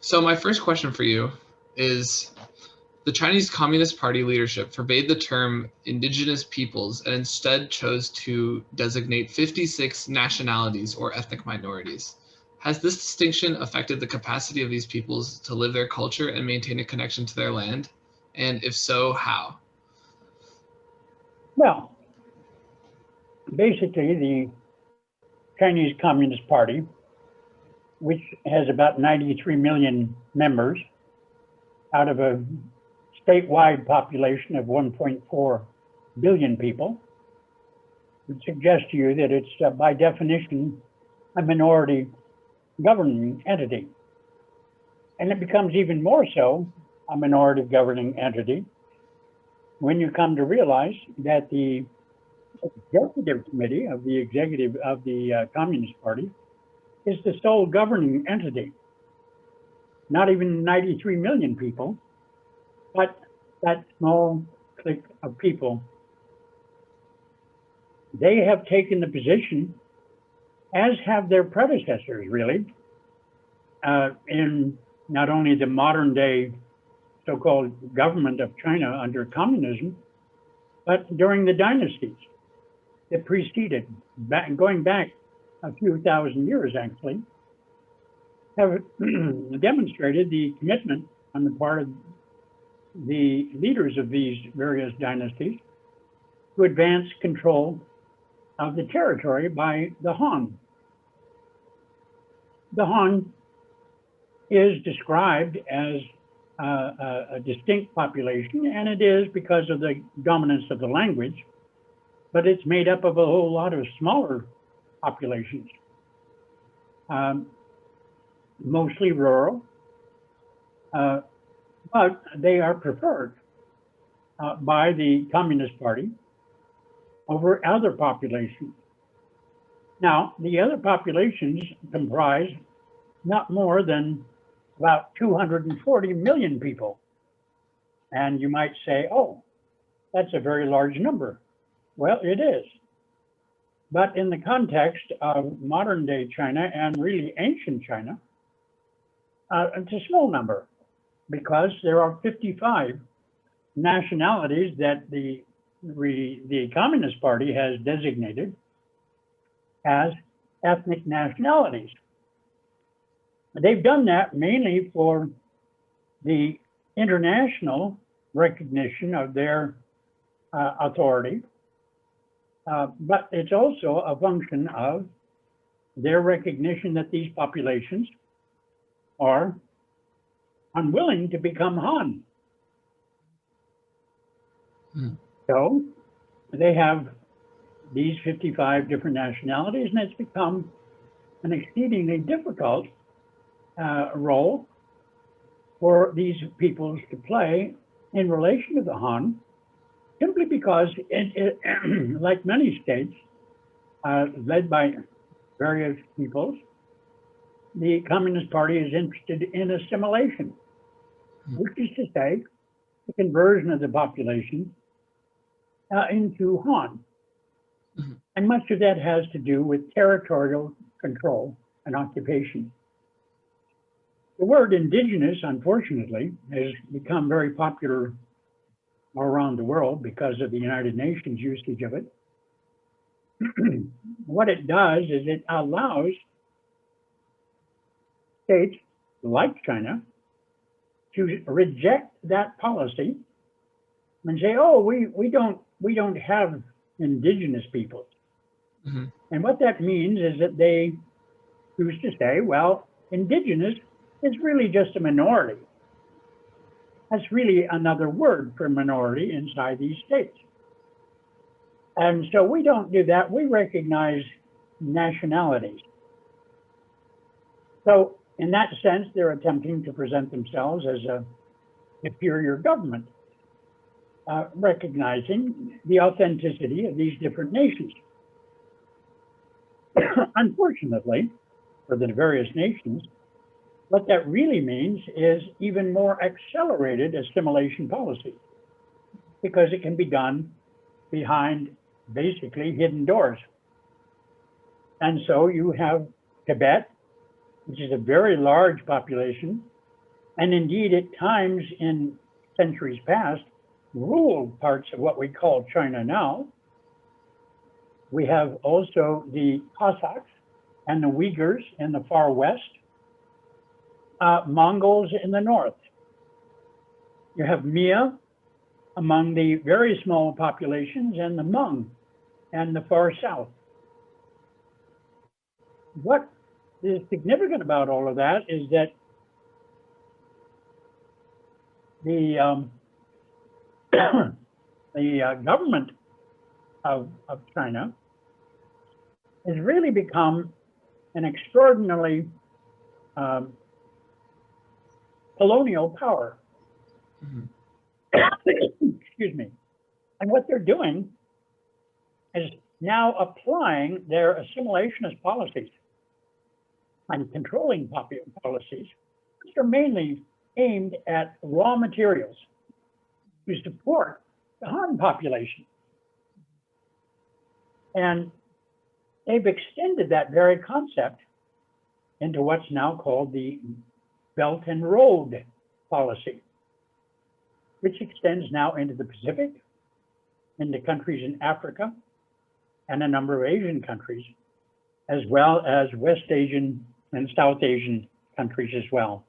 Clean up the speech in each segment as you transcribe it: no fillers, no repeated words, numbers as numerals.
So my first question for you is the Chinese Communist Party leadership forbade the term indigenous peoples and instead chose to designate 56 nationalities or ethnic minorities. Has this distinction affected the capacity of these peoples to live their culture and maintain a connection to their land? And if so, how? Well, basically, the Chinese Communist Party, which has about 93 million members out of a statewide population of 1.4 billion people, would suggest to you that it's by definition a minority governing entity. And it becomes even more so a minority governing entity when you come to realize that the executive committee of the Communist Party is the sole governing entity. Not even 93 million people, but that small clique of people. They have taken the position, as have their predecessors, really, in not only the modern day so-called government of China under communism, but during the dynasties that preceded, going back a few thousand years actually, have demonstrated the commitment on the part of the leaders of these various dynasties to advance control of the territory by the Han. The Han is described as a distinct population, and it is because of the dominance of the language, but it's made up of a whole lot of smaller populations, mostly rural, but they are preferred by the Communist Party over other populations. Now, the other populations comprise not more than about 240 million people. And you might say, oh, that's a very large number. Well, it is. But in the context of modern day China and really ancient China, it's a small number because there are 55 nationalities that the Communist Party has designated as ethnic nationalities. They've done that mainly for the international recognition of their authority, but it's also a function of their recognition that these populations are unwilling to become Han. So they have these 55 different nationalities, and it's become an exceedingly difficult role for these peoples to play in relation to the Han, simply because, like many states led by various peoples, the Communist Party is interested in assimilation, which is to say, the conversion of the population into Han. And much of that has to do with territorial control and occupation. The word indigenous, unfortunately, has become very popular all around the world because of the United Nations usage of it. What it does is it allows states like China to reject that policy and say, "Oh, we don't have indigenous peoples." And what that means is that they choose to say, "Well, indigenous is really just a minority." That's really another word for minority inside these states. And so we don't do that. We recognize nationalities. So in that sense, they're attempting to present themselves as a superior government, recognizing the authenticity of these different nations. Unfortunately, for the various nations, what that really means is even more accelerated assimilation policy, because it can be done behind basically hidden doors. And so you have Tibet, which is a very large population and indeed at times in centuries past, ruled parts of what we call China now. We have also the Cossacks and the Uyghurs in the far west, Mongols in the north. You have Mia among the very small populations, and the Hmong and the far south. What is significant about all of that is that the government of China has really become an extraordinarily colonial power. Mhm. Excuse me. And what they're doing is now applying their assimilationist policies and controlling policies, which are mainly aimed at raw materials to support the Han population. And they've extended that very concept into what's now called the Belt and Road policy, which extends now into the Pacific, into countries in Africa, and a number of Asian countries, as well as West Asian and South Asian countries as well.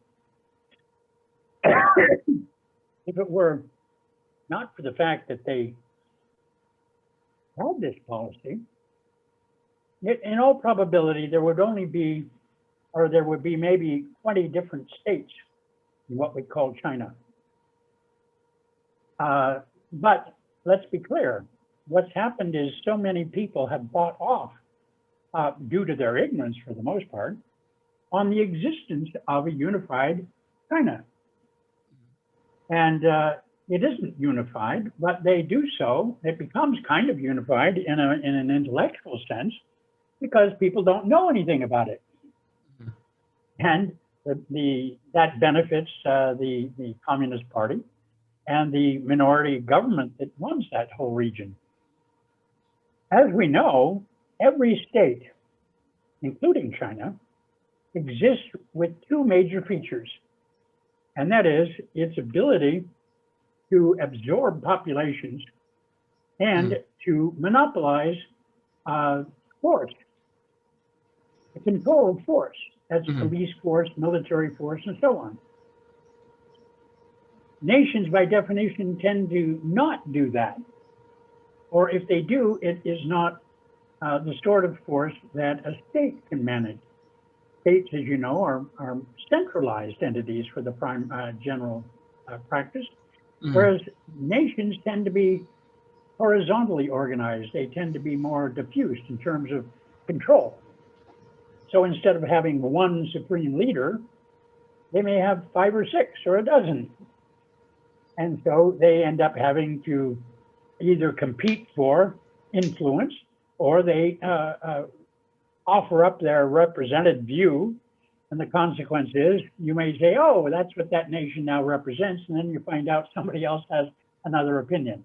If it were not for the fact that they had this policy, in all probability, there would only be, or there would be maybe 20 different states in what we call China. But let's be clear, what's happened is so many people have bought off, due to their ignorance for the most part, on the existence of a unified China. And it isn't unified, but they do so, it becomes kind of unified in an intellectual sense, because people don't know anything about it. And that benefits the Communist Party and the minority government that runs that whole region. As we know, every state, including China, exists with two major features, and that is its ability to absorb populations and to monopolize force, the control of force, as police force, military force, and so on. Nations, by definition, tend to not do that. Or if they do, it is not the sort of force that a state can manage. States, as you know, are centralized entities for the general practice, whereas nations tend to be horizontally organized. They tend to be more diffused in terms of control. So instead of having one supreme leader, they may have 5 or 6 or a dozen. And so they end up having to either compete for influence, or they offer up their represented view. And the consequence is you may say, oh, that's what that nation now represents. And then you find out somebody else has another opinion.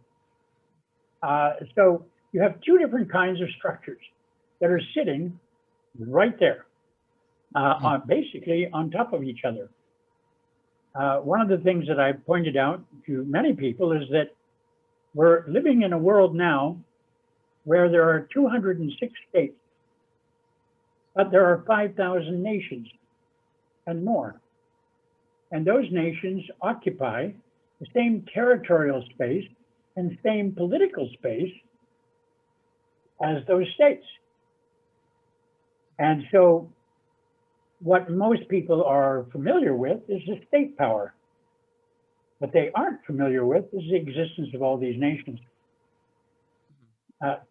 So you have two different kinds of structures that are sitting right there, basically on top of each other. One of the things that I've pointed out to many people is that we're living in a world now where there are 206 states, but there are 5,000 nations and more. And those nations occupy the same territorial space and same political space as those states. And so what most people are familiar with is the state power. What they aren't familiar with is the existence of all these nations.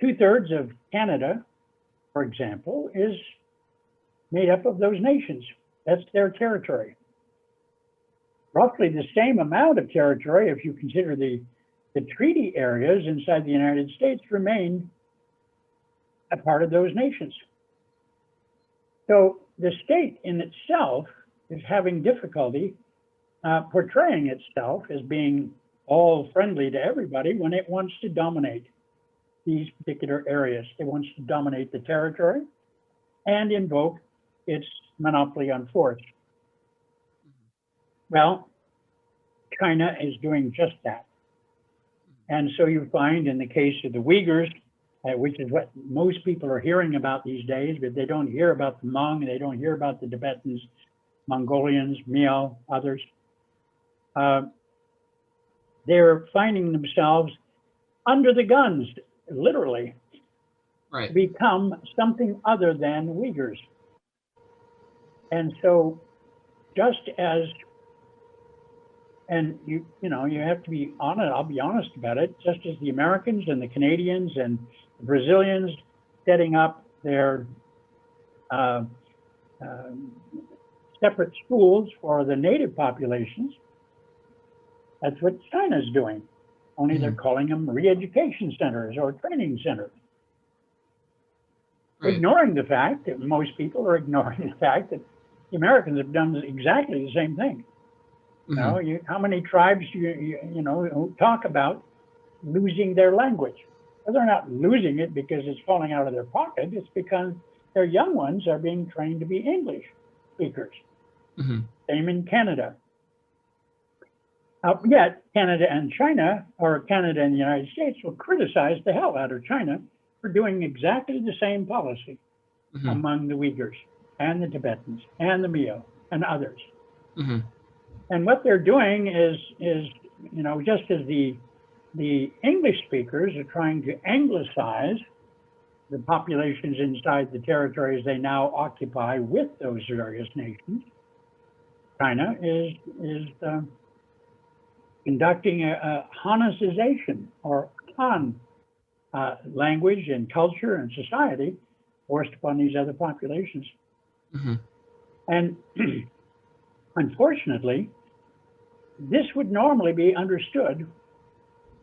2/3 of Canada, for example, is made up of those nations. That's their territory. Roughly the same amount of territory, if you consider the treaty areas inside the United States, remain a part of those nations. So the state in itself is having difficulty portraying itself as being all friendly to everybody when it wants to dominate these particular areas. It wants to dominate the territory and invoke its monopoly on force. Well, China is doing just that. And so you find in the case of the Uyghurs, which is what most people are hearing about these days, but they don't hear about the Hmong, they don't hear about the Tibetans, Mongolians, Miao, others. They're finding themselves under the guns, literally, Right. become something other than Uyghurs. And so just as, and you have to be honest, I'll be honest about it, just as the Americans and the Canadians and the Brazilians setting up their separate schools for the native populations, that's what China's doing. Only they're calling them re-education centers or training centers. Right. Ignoring the fact that most people are ignoring the fact that the Americans have done exactly the same thing. You know, how many tribes you know who talk about losing their language? Well, they're not losing it because it's falling out of their pocket. It's because their young ones are being trained to be English speakers. Same in Canada. Yet Canada and China, or Canada and the United States, will criticize the hell out of China for doing exactly the same policy among the Uyghurs and the Tibetans and the Miao and others. And what they're doing is, you know, just as the English speakers are trying to anglicize the populations inside the territories they now occupy with those various nations, China is conducting a Hanicization or Han language and culture and society forced upon these other populations. And unfortunately, this would normally be understood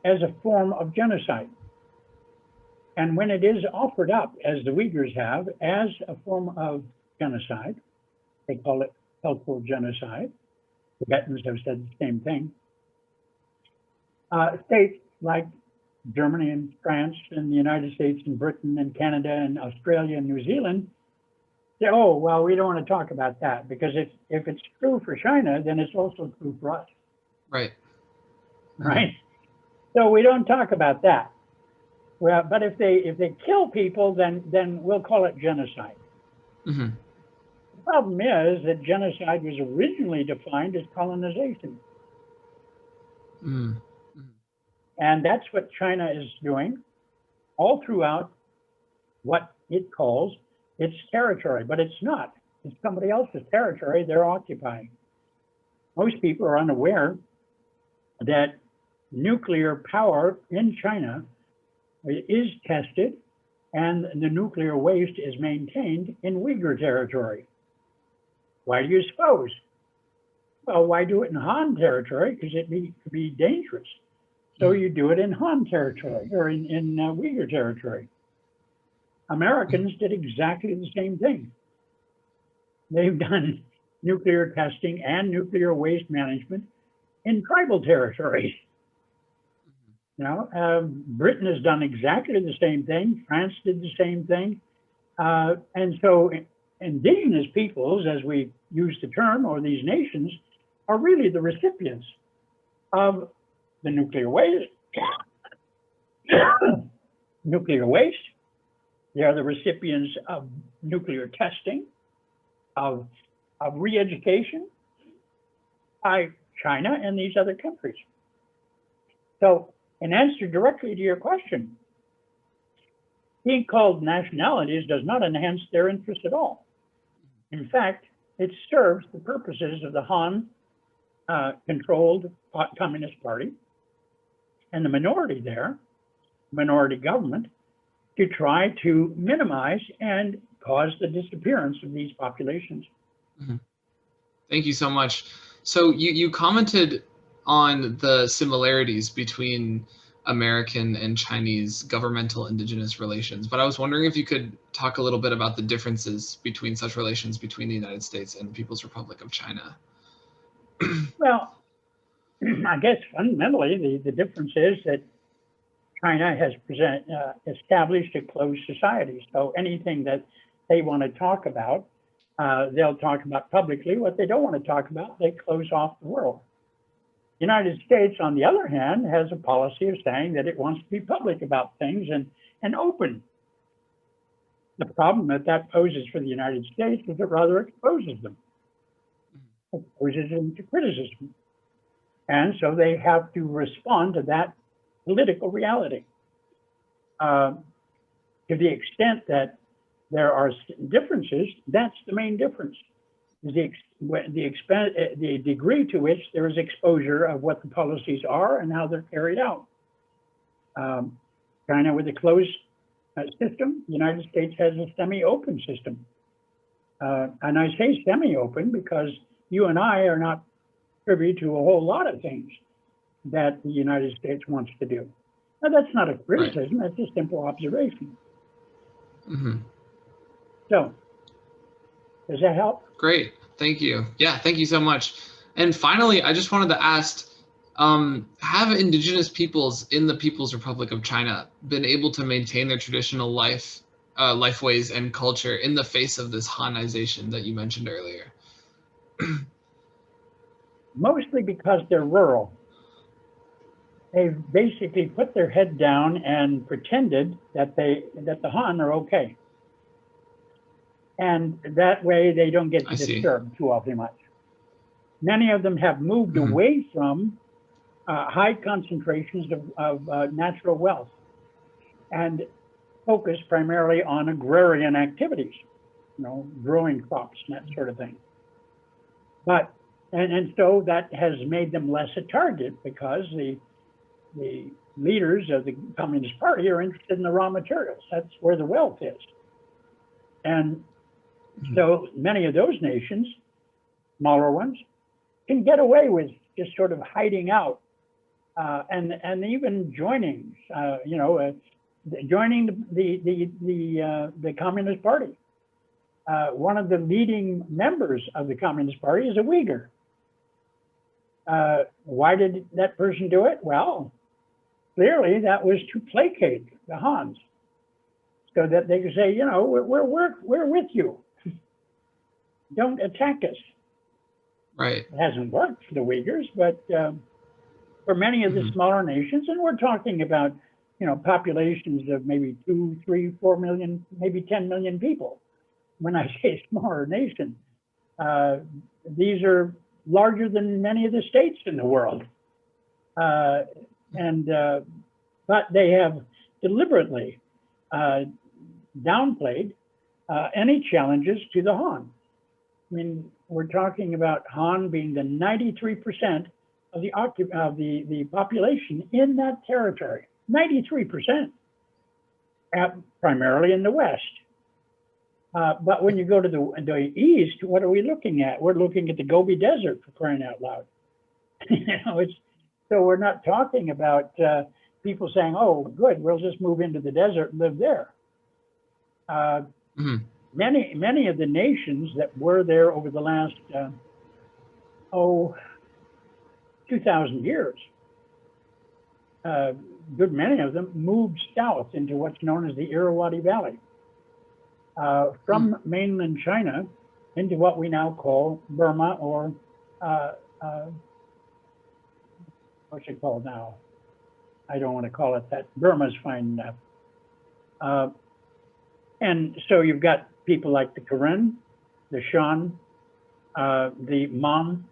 as a form of genocide. And when it is offered up, as the Uyghurs have, as a form of genocide, they call it cultural genocide. Tibetans have said the same thing. States like Germany and France and the United States and Britain and Canada and Australia and New Zealand say, oh, well, we don't want to talk about that because if it's true for China, then it's also true for us. Right. Right? So we don't talk about that. Well, but if they kill people, then we'll call it genocide. The problem is that genocide was originally defined as colonization. And that's what China is doing all throughout what it calls its territory, but it's not. It's somebody else's territory they're occupying. Most people are unaware that nuclear power in China is tested and the nuclear waste is maintained in Uyghur territory. Why do you suppose? Well, why do it in Han territory? Because it could be dangerous. So you do it in Han territory or in Uyghur territory. Americans did exactly the same thing. They've done nuclear testing and nuclear waste management in tribal territories. You know, Britain has done exactly the same thing. France did the same thing. And so indigenous peoples, as we use the term, or these nations, are really the recipients of the nuclear waste. Nuclear waste. They are the recipients of nuclear testing, of re-education by China and these other countries. So, in answer directly to your question, being called nationalities does not enhance their interest at all. In fact, it serves the purposes of the Han controlled Communist Party and the minority there, minority government, to try to minimize and cause the disappearance of these populations. Thank you so much. So you commented on the similarities between American and Chinese governmental indigenous relations, but I was wondering if you could talk a little bit about the differences between such relations between the United States and the People's Republic of China. Well, I guess fundamentally the difference is that China has established a closed society. So anything that they want to talk about they'll talk about publicly. What they don't want to talk about, they close off the world. The United States, on the other hand, has a policy of saying that it wants to be public about things and open. The problem that poses for the United States is it rather exposes them, exposes them to criticism. And so they have to respond to that political reality. To the extent that there are differences, that's the main difference. The degree to which there is exposure of what the policies are and how they're carried out. China with a closed system, the United States has a semi-open system. And I say semi-open because you and I are not privy to a whole lot of things that the United States wants to do. Now, that's not a criticism, right. That's a simple observation. Mm-hmm. So, does that help? Great, thank you. Yeah, thank you so much. And finally, I just wanted to ask, have indigenous peoples in the People's Republic of China been able to maintain their traditional life ways and culture in the face of this Hanization that you mentioned earlier? Mostly because they're rural. They've basically put their head down and pretended that the Han are okay. And that way they don't get disturbed too awfully much. Many of them have moved away from high concentrations of natural wealth and focus primarily on agrarian activities, growing crops and that sort of thing. But and so that has made them less a target because the leaders of the Communist Party are interested in the raw materials. That's where the wealth is. And so many of those nations, smaller ones, can get away with just sort of hiding out and even joining, joining the Communist Party. One of the leading members of the Communist Party is a Uyghur. Why did that person do it? Well, clearly that was to placate the Hans, so that they could say, we're with you. Don't attack us. Right. It hasn't worked for the Uyghurs, but for many of the smaller nations, and we're talking about, populations of maybe 2, 3, 4 million, maybe 10 million people. When I say smaller nation, these are larger than many of the states in the world. But they have deliberately downplayed any challenges to the Han. I mean, we're talking about Han being the 93% of the population in that territory, 93%, primarily in the West. But when you go to the East, what are we looking at? We're looking at the Gobi Desert, for crying out loud. So we're not talking about people saying, "Oh, good, we'll just move into the desert and live there." Many of the nations that were there over the last 2,000 years, good many of them moved south into what's known as the Irrawaddy Valley, from mainland China into what we now call Burma, or what's it called now? I don't want to call it that. Burma's fine enough. And so you've got people like the Karen, the Shan, the Mon,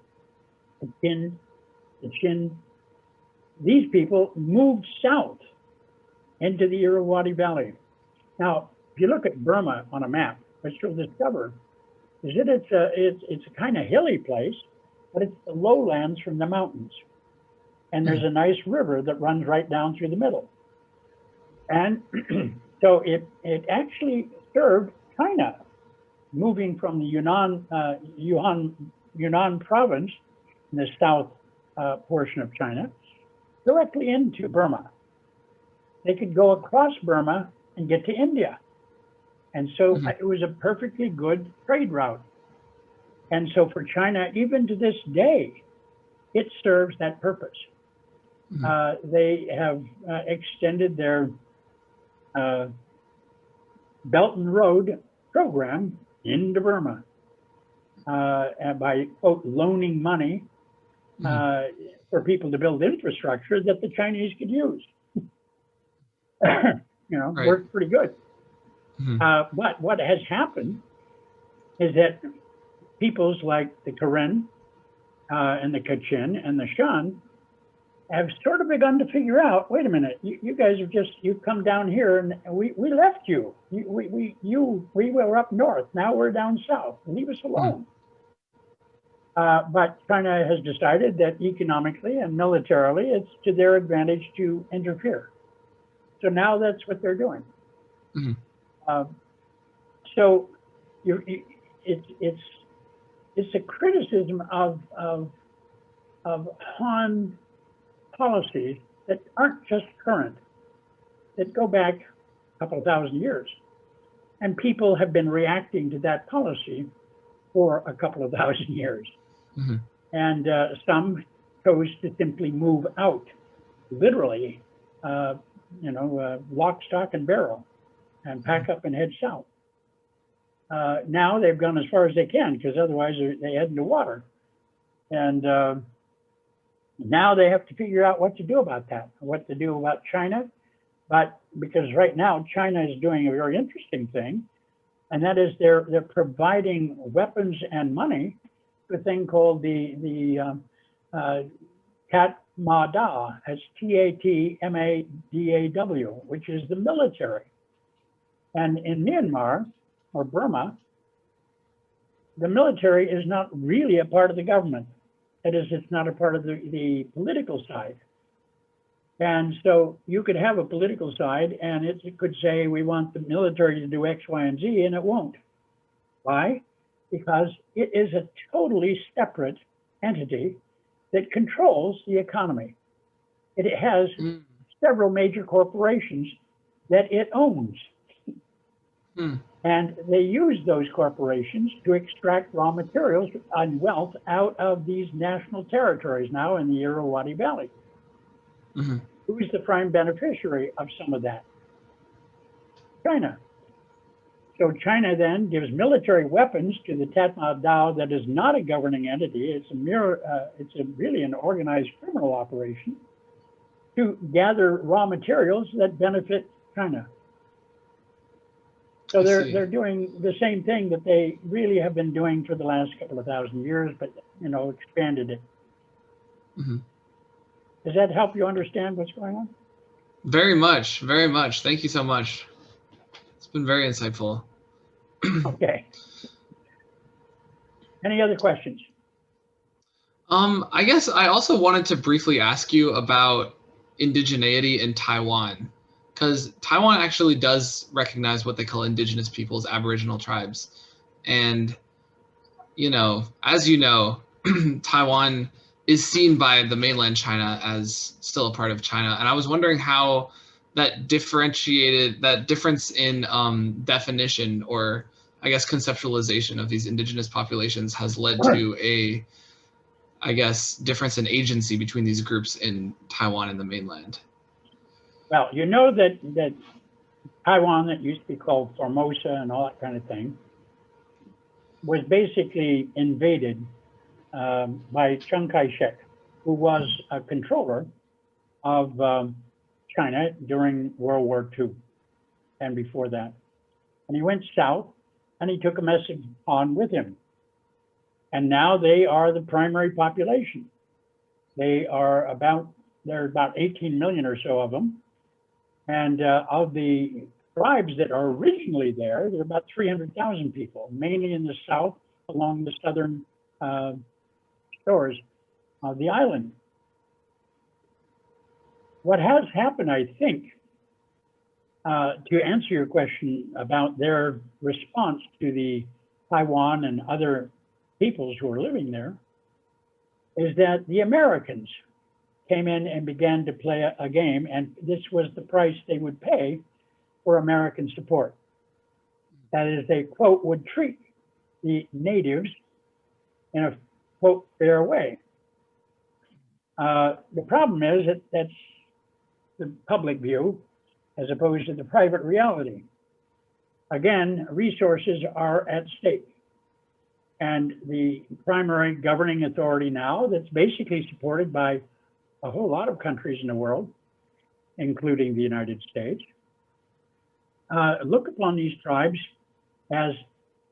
the Kin, the Chin. These people moved south into the Irrawaddy Valley. Now, if you look at Burma on a map, what you'll discover is that it's a kind of hilly place, but it's the lowlands from the mountains. And there's a nice river that runs right down through the middle. And so it actually served China, moving from the Yunnan province in the south portion of China directly into Burma. They could go across Burma and get to India. And so it was a perfectly good trade route. And so for China, even to this day, it serves that purpose. They have extended their Belt and Road program into Burma. and by, quote, loaning money for people to build infrastructure that the Chinese could use. Right. Worked pretty good. But what has happened is that peoples like the Karen and the Kachin and the Shan have sort of begun to figure out, wait a minute, you guys have you've come down here and we left you. We were up north, now we're down south, leave us alone. But China has decided that economically and militarily, it's to their advantage to interfere. So now that's what they're doing. So it's a criticism of Han policies that aren't just current, that go back a couple of thousand years. And people have been reacting to that policy for a couple of thousand years. And some chose to simply move out, literally, lock, stock, and barrel, and pack up and head south. Now they've gone as far as they can, because otherwise they head into water. And now they have to figure out what to do about that, what to do about China. But because right now China is doing a very interesting thing, and that is they're providing weapons and money to a thing called the Tatmadaw. That's Tatmadaw, which is the military. And in Myanmar or Burma, the military is not really a part of the government. That is, it's not a part of the political side. And so you could have a political side and it could say, we want the military to do X, Y, and Z, and it won't. Why? Because it is a totally separate entity that controls the economy. It has several major corporations that it owns. And they use those corporations to extract raw materials and wealth out of these national territories now in the Irrawaddy Valley. Who is the prime beneficiary of some of that? China. So China then gives military weapons to the Tatmadaw that is not a governing entity. It's really an organized criminal operation to gather raw materials that benefit China. So they're doing the same thing that they really have been doing for the last couple of thousand years, but expanded it. Does that help you understand what's going on? Very much, very much. Thank you so much. It's been very insightful. Okay. Any other questions? I guess I also wanted to briefly ask you about indigeneity in Taiwan, because Taiwan actually does recognize what they call indigenous peoples, Aboriginal tribes. And, as you know, Taiwan is seen by the mainland China as still a part of China. And I was wondering how that difference in definition, or I guess conceptualization of these indigenous populations has led to a, difference in agency between these groups in Taiwan and the mainland. Well, you know that Taiwan, that used to be called Formosa and all that kind of thing, was basically invaded by Chiang Kai-shek, who was a controller of China during World War II and before that. And he went south and he took a message on with him. And now they are the primary population. There are about 18 million or so of them. And of the tribes that are originally there are about 300,000 people, mainly in the south along the southern shores of the island. What has happened, I think, to answer your question about their response to the Taiwan and other peoples who are living there, is that the Americans came in and began to play a game, and this was the price they would pay for American support. That is, they, quote, would treat the natives in a, quote, fair way. The problem is that that's the public view as opposed to the private reality. Again, resources are at stake. and the primary governing authority now that's basically supported by a whole lot of countries in the world, including the United States, look upon these tribes as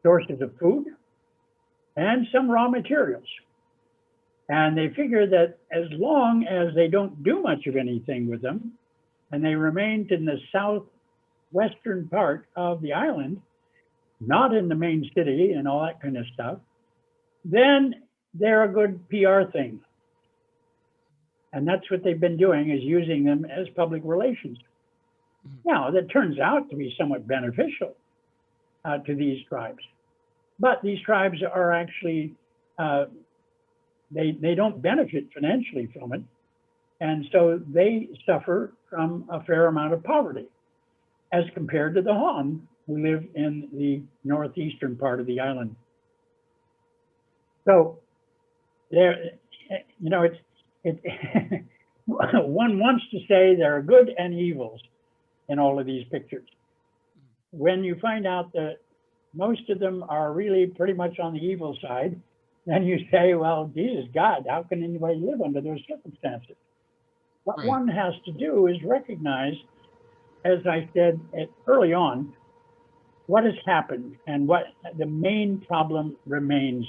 sources of food and some raw materials. And they figure that as long as they don't do much of anything with them, and they remained in the southwestern part of the island, not in the main city and all that kind of stuff, then they're a good PR thing. And that's what they've been doing, is using them as public relations. Now, that turns out to be somewhat beneficial to these tribes. But these tribes are actually, they don't benefit financially from it. And so they suffer from a fair amount of poverty as compared to the Han, who live in the northeastern part of the island. So there, you know, one wants to say there are good and evils in all of these pictures. When you find out that most of them are really pretty much on the evil side, then you say, well, Jesus God, how can anybody live under those circumstances? What one has to do is recognize, as I said early on, what has happened and what the main problem remains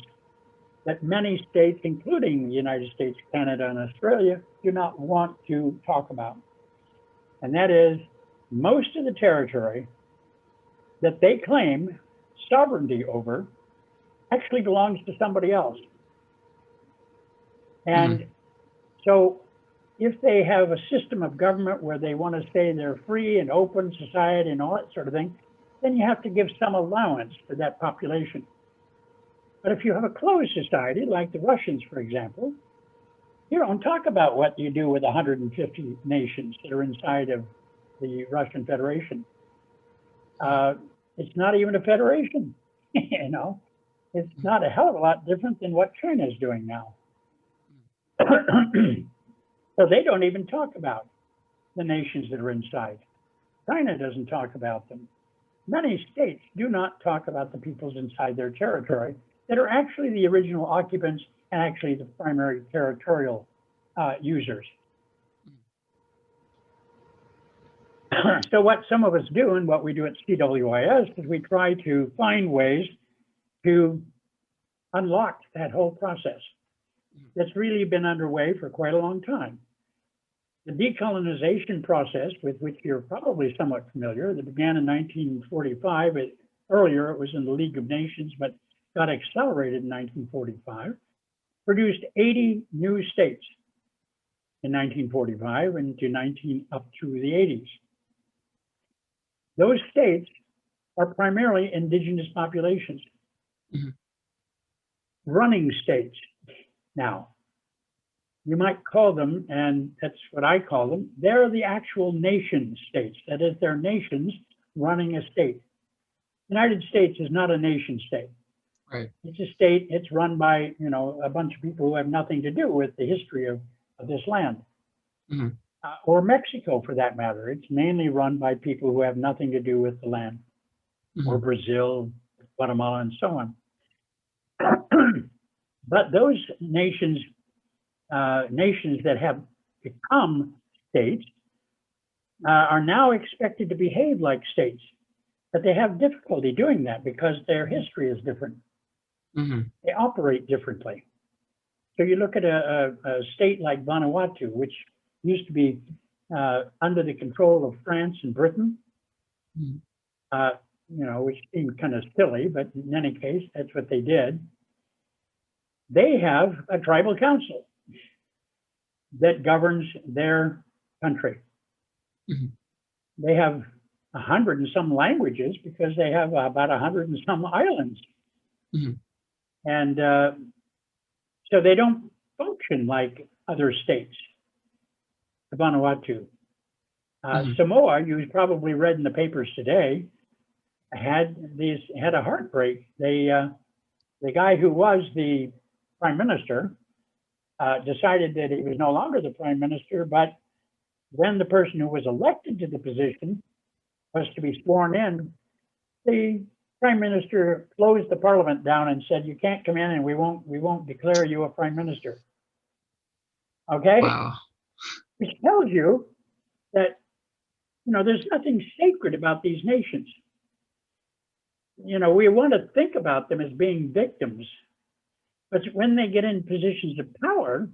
that many states, including the United States, Canada, and Australia, do not want to talk about. And that is, most of the territory that they claim sovereignty over actually belongs to somebody else. And so if they have a system of government where they want to say they're free and open society and all that sort of thing, then you have to give some allowance to that population. But if you have a closed society, like the Russians, for example, you don't talk about what you do with 150 nations that are inside of the Russian Federation. It's not even a federation, you know. It's not a hell of a lot different than what China is doing now. So they don't even talk about the nations that are inside. China doesn't talk about them. Many states do not talk about the peoples inside their territory that are actually the original occupants and actually the primary territorial users. So what some of us do and what we do at CWIS is we try to find ways to unlock that whole process that's really been underway for quite a long time. The decolonization process, with which you're probably somewhat familiar, that began in 1945. Earlier, it was in the League of Nations, but got accelerated in 1945, produced 80 new states in 1945 up through the 80s. Those states are primarily indigenous populations, running states. Now, you might call them, and that's what I call them, they're the actual nation states. That is, they're nations running a state. The United States is not a nation state. Right. It's a state, it's run by, you know, a bunch of people who have nothing to do with the history of this land. Or Mexico, for that matter. It's mainly run by people who have nothing to do with the land. Or Brazil, Guatemala, and so on. But those nations that have become states are now expected to behave like states, but they have difficulty doing that because their history is different. They operate differently. So you look at a state like Vanuatu, which used to be under the control of France and Britain, you know, which seemed kind of silly, but in any case, that's what they did. They have a tribal council that governs their country. They have 100 and some languages because they have about 100 and some islands. And so they don't function like other states. Vanuatu. Samoa, you've probably read in the papers today, had a heartbreak. The guy who was the prime minister decided that he was no longer the prime minister, but when the person who was elected to the position was to be sworn in, the Prime Minister closed the parliament down and said, you can't come in and we won't declare you a prime minister. Okay? Wow. Which tells you that, there's nothing sacred about these nations. We want to think about them as being victims, but when they get in positions of power,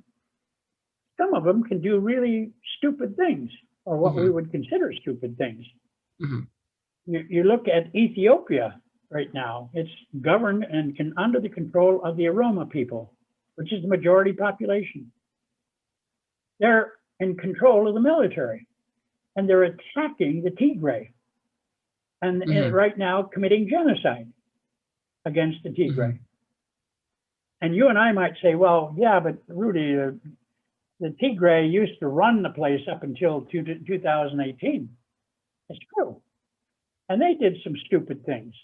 some of them can do really stupid things, or what we would consider stupid things. You look at Ethiopia right now. It's governed and under the control of the Oromo people, which is the majority population. They're in control of the military, and they're attacking the Tigray, and right now committing genocide against the Tigray. And you and I might say, well, yeah, but Rudy, the Tigray used to run the place up until 2018. It's true. And they did some stupid things.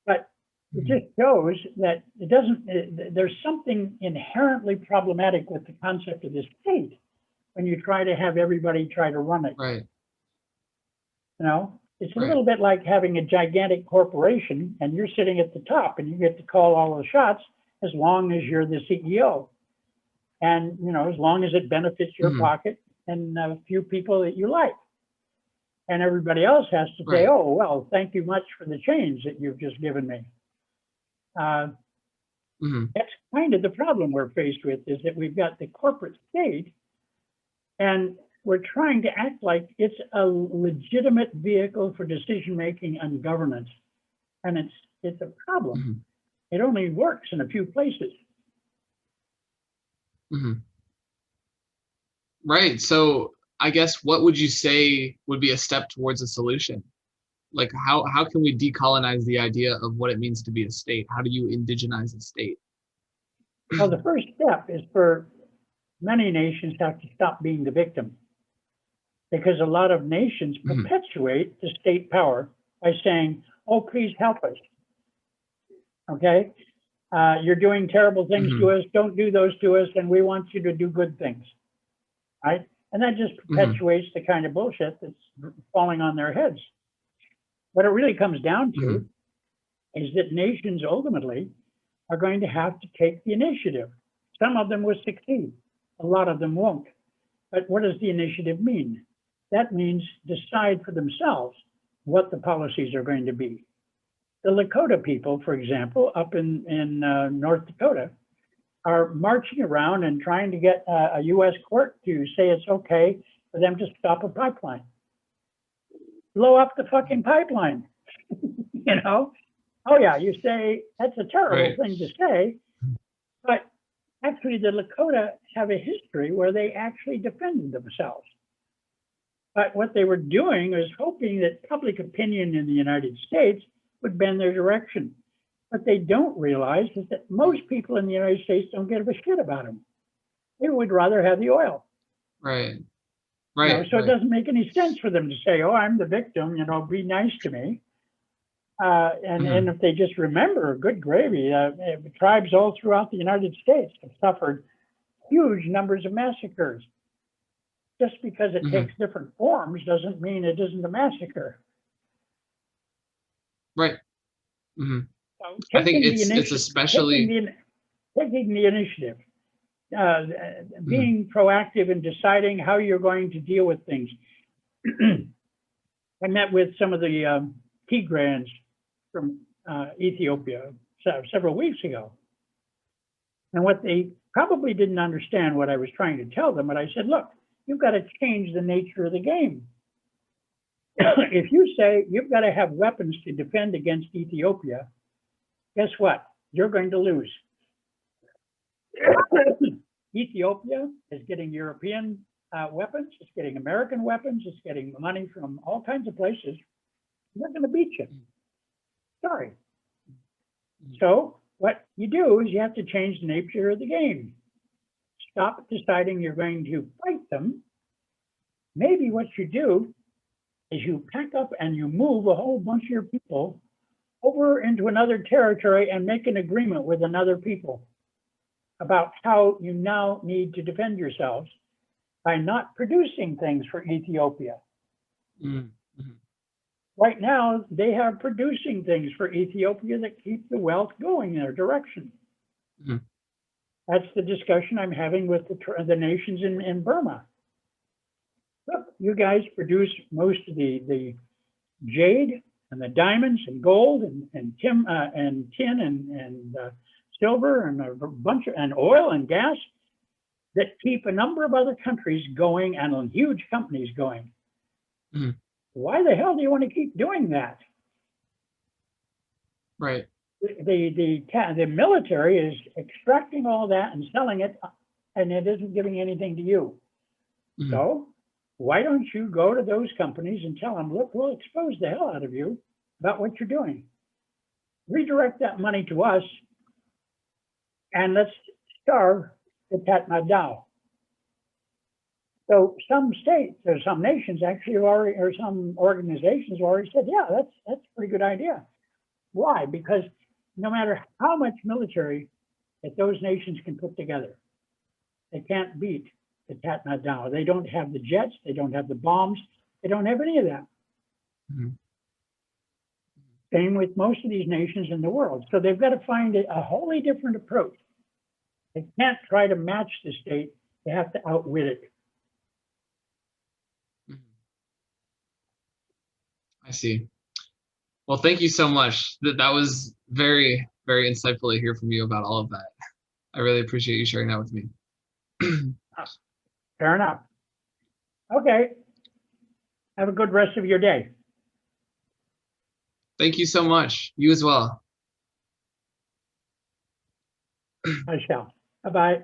But it just shows that there's something inherently problematic with the concept of this state when you try to have everybody try to run it. Right. It's a little bit like having a gigantic corporation and you're sitting at the top and you get to call all the shots as long as you're the CEO. And, as long as it benefits your pocket and a few people that you like. And everybody else has to say, oh, well, thank you much for the change that you've just given me. That's kind of the problem we're faced with, is that we've got the corporate state and we're trying to act like it's a legitimate vehicle for decision-making and governance. And it's a problem. It only works in a few places. Right. So I guess what would you say would be a step towards a solution? Like how can we decolonize the idea of what it means to be a state? How do you indigenize a state? Well, the first step is for many nations have to stop being the victim, because a lot of nations perpetuate the state power by saying, oh, please help us. Okay? You're doing terrible things to us. Don't do those to us. And we want you to do good things. Right? And that just perpetuates the kind of bullshit that's falling on their heads. What it really comes down to is that nations ultimately are going to have to take the initiative. Some of them will succeed. A lot of them won't. But what does the initiative mean? That means decide for themselves what the policies are going to be. The Lakota people, for example, up in North Dakota, are marching around and trying to get a U.S. court to say it's okay for them to stop a pipeline. Blow up the fucking pipeline. Oh yeah, you say that's a terrible thing to say, but actually the Lakota have a history where they actually defended themselves. But what they were doing was hoping that public opinion in the United States would bend their direction. What they don't realize is that most people in the United States don't give a shit about them. They would rather have the oil. Right. So it doesn't make any sense for them to say, oh, I'm the victim, be nice to me. And if they just remember, good gravy, tribes all throughout the United States have suffered huge numbers of massacres. Just because it takes different forms doesn't mean it isn't a massacre. Right. So I think it's especially taking the initiative, being proactive in deciding how you're going to deal with things. I met with some of the Tigrayans from Ethiopia several weeks ago. And what they probably didn't understand what I was trying to tell them, but I said, look, you've got to change the nature of the game. If you say you've got to have weapons to defend against Ethiopia, guess what? You're going to lose. Ethiopia is getting European weapons, it's getting American weapons, it's getting money from all kinds of places. They're going to beat you. Sorry. So what you do is you have to change the nature of the game. Stop deciding you're going to fight them. Maybe what you do is you pack up and you move a whole bunch of your people over into another territory and make an agreement with another people about how you now need to defend yourselves by not producing things for Ethiopia. right now they are producing things for Ethiopia that keep the wealth going in their direction. Mhm. That's the discussion I'm having with the nations in Burma. Look, you guys produce most of the jade and the diamonds and gold and tin and silver and a bunch of and oil and gas that keep a number of other countries going and huge companies going. Mhm. Why the hell do you want to keep doing that? Right. The military is extracting all that and selling it, and it isn't giving anything to you. Mhm. So why don't you go to those companies and tell them, look, we'll expose the hell out of you about what you're doing. Redirect that money to us, and let's starve the Tatmadaw. Dao. So some states or some nations actually have already, or some organizations have already said, yeah, that's a pretty good idea. Why? Because no matter how much military that those nations can put together, they can't beat the Tatmadaw. Dao. They don't have the jets, they don't have the bombs, they don't have any of that. Mhm. Same with most of these nations in the world. So they've got to find a wholly different approach. They can't try to match the state, they have to outwit it. Mhm. I see. Well, thank you so much. That was very, very insightful to hear from you about all of that. I really appreciate you sharing that with me. Fair enough. Okay. Have a good rest of your day. Thank you so much. You as well. I shall. Bye-bye.